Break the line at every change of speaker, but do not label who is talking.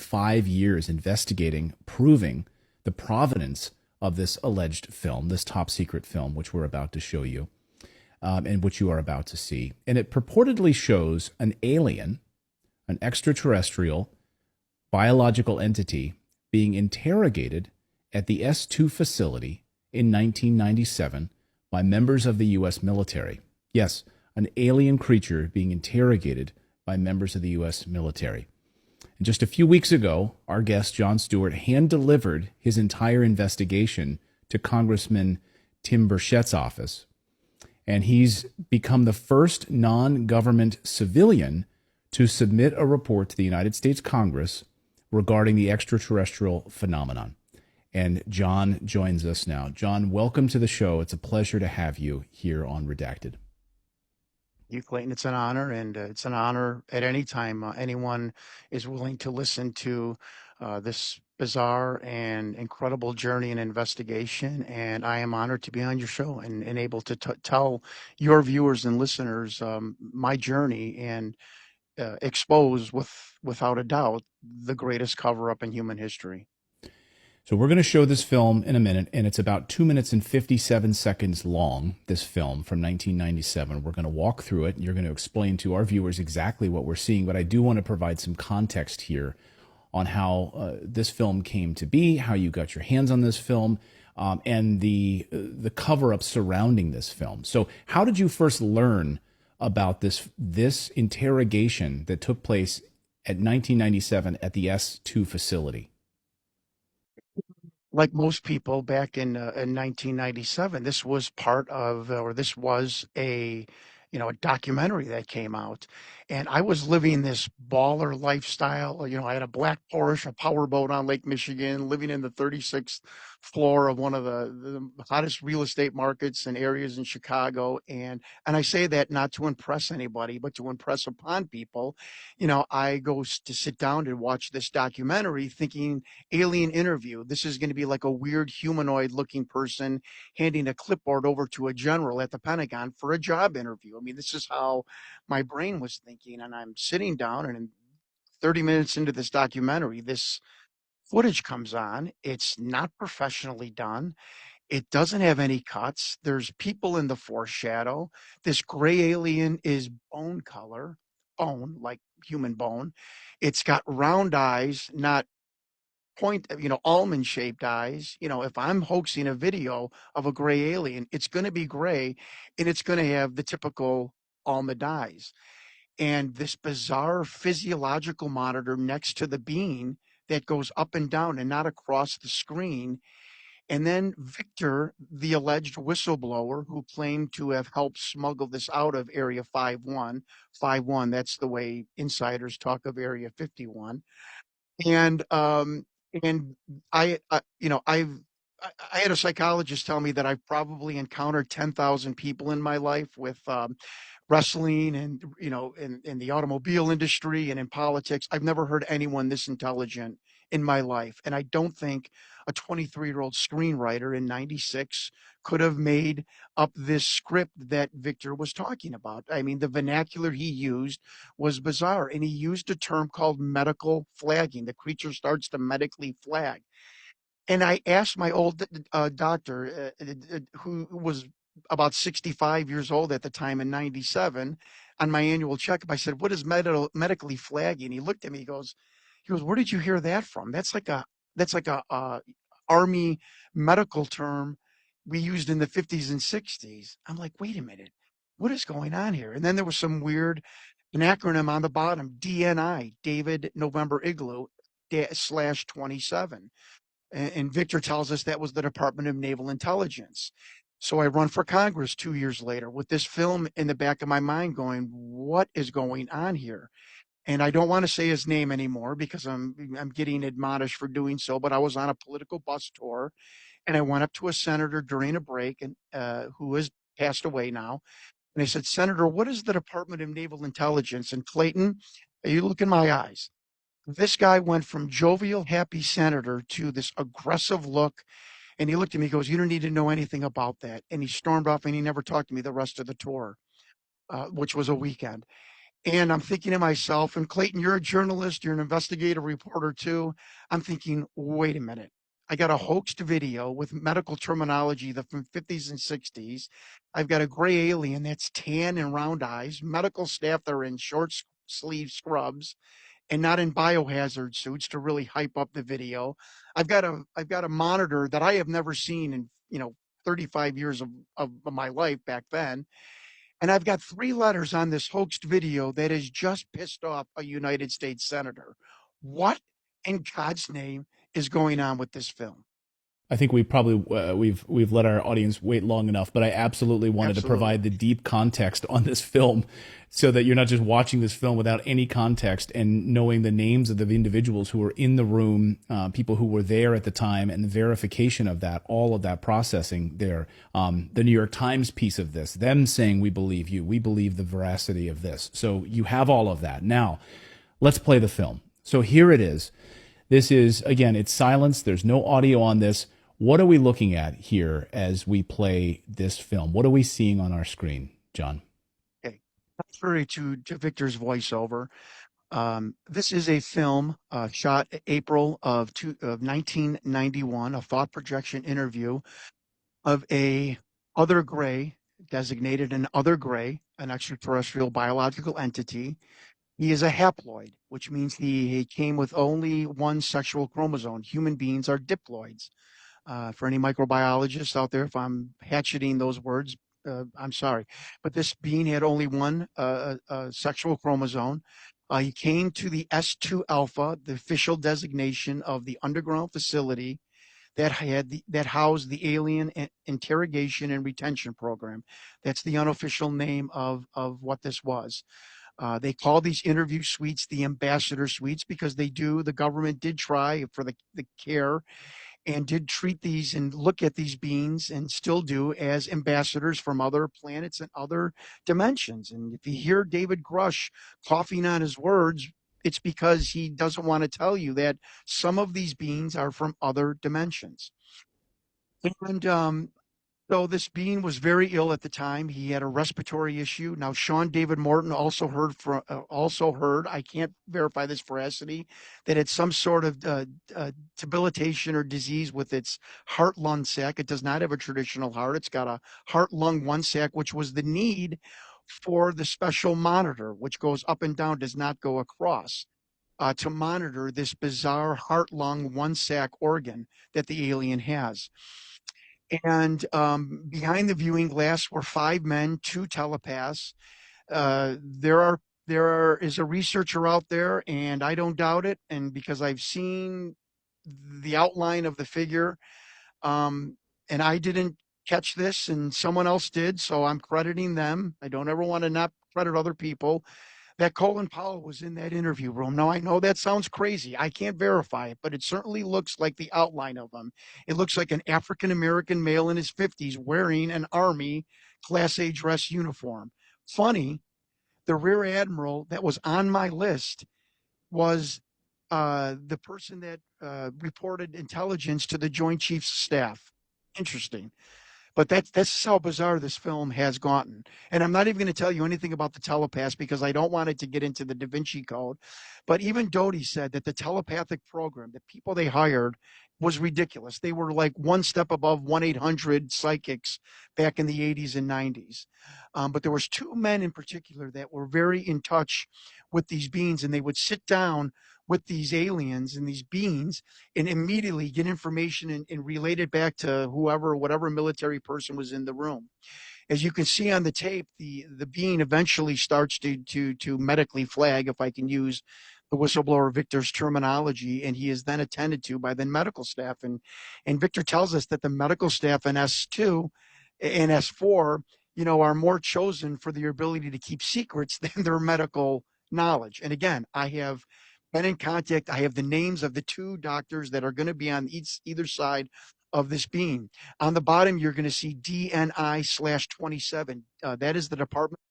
5 years investigating, proving the provenance of this alleged film, this top secret film, which we're about to show you, and which you are about to see. And it purportedly shows an alien, an extraterrestrial biological entity being interrogated at the S2 facility in 1997 by members of the U.S. military. Yes, an alien creature being interrogated by members of the U.S. military. And just a few weeks ago, our guest, Jon Stewart, hand-delivered his entire investigation to Congressman Tim Burchett's office. And he's become the first non-government civilian to submit a report to the United States Congress regarding the extraterrestrial phenomenon. And Jon joins us now. Jon, welcome to the show. It's a pleasure to have you here on Redacted.
You, Clayton, it's an honor, and it's an honor at any time anyone is willing to listen to this bizarre and incredible journey and investigation. And I am honored to be on your show and able to tell your viewers and listeners my journey and expose without a doubt the greatest cover-up in human history.
So we're going to show this film in a minute, and it's about 2 minutes and 57 seconds long, this film from 1997. We're going to walk through it, and you're going to explain to our viewers exactly what we're seeing, but I do want to provide some context here on how this film came to be, how you got your hands on this film, and the cover-up surrounding this film. So how did you first learn about this interrogation that took place at 1997 at the S2 facility?
Like most people back in 1997, this was part of, or this was a documentary that came out. And I was living this baller lifestyle. I had a black Porsche, a powerboat on Lake Michigan, living in the 36th floor of one of the hottest real estate markets and areas in Chicago. And I say that not to impress anybody, but to impress upon people. I go to sit down and watch this documentary thinking alien interview. This is going to be like a weird humanoid looking person handing a clipboard over to a general at the Pentagon for a job interview. I mean, this is how my brain was thinking. And I'm sitting down, and in 30 minutes into this documentary, this footage comes on. It's not professionally done. It doesn't have any cuts. There's people in the foreshadow. This gray alien is bone color, bone, like human bone. It's got round eyes, not almond shaped eyes. If I'm hoaxing a video of a gray alien, it's going to be gray, and it's going to have the typical almond eyes. And this bizarre physiological monitor next to the bean that goes up and down and not across the screen. And then Victor, the alleged whistleblower who claimed to have helped smuggle this out of Area 51, that's the way insiders talk of Area 51. And and I had a psychologist tell me that I've probably encountered 10,000 people in my life with wrestling and in the automobile industry and in politics. I've never heard anyone this intelligent in my life, and I don't think a 23-year-old screenwriter in 96 could have made up this script that Victor was talking about. I mean, the vernacular he used was bizarre, and he used a term called medical flagging. The creature starts to medically flag. And I asked my old doctor, who was about 65 years old at the time in 97, on my annual checkup. I said, "What is medically flagging?" He looked at me. He goes, "Where did you hear that from? That's like a army medical term we used in the 50s and 60s." I'm like, "Wait a minute, what is going on here?" And then there was some weird an acronym on the bottom, DNI, David November Igloo slash 27. And Victor tells us that was the Department of Naval Intelligence. So I run for Congress 2 years later with this film in the back of my mind going, what is going on here? And I don't want to say his name anymore because I'm getting admonished for doing so, but I was on a political bus tour, and I went up to a senator during a break, and who has passed away now. And I said, "Senator, what is the Department of Naval Intelligence?" And Clayton, you look in my eyes. This guy went from jovial, happy senator to this aggressive look. And he looked at me, he goes, "You don't need to know anything about that." And he stormed off, and he never talked to me the rest of the tour, which was a weekend. And I'm thinking to myself, and Clayton, you're a journalist, you're an investigative reporter too. I'm thinking, wait a minute. I got a hoaxed video with medical terminology from 50s and 60s. I've got a gray alien that's tan and round eyes, medical staff that are in short sleeve scrubs and not in biohazard suits to really hype up the video. I've got a monitor that I have never seen in, 35 years of my life back then, and I've got three letters on this hoaxed video that has just pissed off a United States senator. What in God's name is going on with this film?
I think we probably we've let our audience wait long enough, but I absolutely wanted to
Absolutely.
provide the deep context on this film, so that you're not just watching this film without any context and knowing the names of the individuals who were in the room, people who were there at the time, and the verification of that, all of that processing there. The New York Times piece of this, them saying we believe you, we believe the veracity of this. So you have all of that. Now, let's play the film. So here it is. This is, again, it's silence. There's no audio on this. What are we looking at here as we play this film? What are we seeing on our screen, John?
Okay. Contrary to Victor's voiceover, this is a film shot April of 1991, a thought projection interview of a other gray, designated an other gray, an extraterrestrial biological entity. He is a haploid, which means he came with only one sexual chromosome. Human beings are diploids. For any microbiologists out there, if I'm hatcheting those words, I'm sorry. But this being had only one sexual chromosome. He came to the S2 alpha, the official designation of the underground facility that housed the alien interrogation and retention program. That's the unofficial name of what this was. They call these interview suites the ambassador suites because the government did try for the care and did treat these and look at these beings and still do as ambassadors from other planets and other dimensions. And if you hear David Grush coughing on his words, it's because he doesn't want to tell you that some of these beings are from other dimensions. And so this being was very ill at the time. He had a respiratory issue. Now Sean David Morton also heard. I can't verify this veracity, that it's some sort of debilitation or disease with its heart lung sac. It does not have a traditional heart. It's got a heart lung one sac, which was the need for the special monitor, which goes up and down, does not go across. To monitor this bizarre heart lung one sac organ that the alien has. And behind the viewing glass were five men, two telepaths. There is a researcher out there, and I don't doubt it. And because I've seen the outline of the figure, um, and I didn't catch this, and someone else did, so I'm crediting them. I don't ever want to not credit other people that Colin Powell was in that interview room. Now, I know that sounds crazy. I can't verify it, but it certainly looks like the outline of him. It looks like an African American male in his 50s wearing an Army Class A dress uniform. Funny, the Rear Admiral that was on my list was the person that reported intelligence to the Joint Chiefs of Staff. Interesting. But that's how bizarre this film has gotten. And I'm not even going to tell you anything about the telepaths because I don't want it to get into the Da Vinci Code. But even Doty said that the telepathic program, the people they hired, was ridiculous. They were like one step above 1-800 psychics back in the 80s and 90s. But there was two men in particular that were very in touch with these beings, and they would sit down with these aliens and these beings and immediately get information and relate it back to whatever military person was in the room. As you can see on the tape, the being eventually starts to medically flag, if I can use the whistleblower Victor's terminology, and he is then attended to by the medical staff. And Victor tells us that the medical staff in S2 and S4, are more chosen for their ability to keep secrets than their medical knowledge. And again, I have been in contact. I have the names of the two doctors that are going to be on either side of this beam. On the bottom, you're going to see DNI/27. That is the Department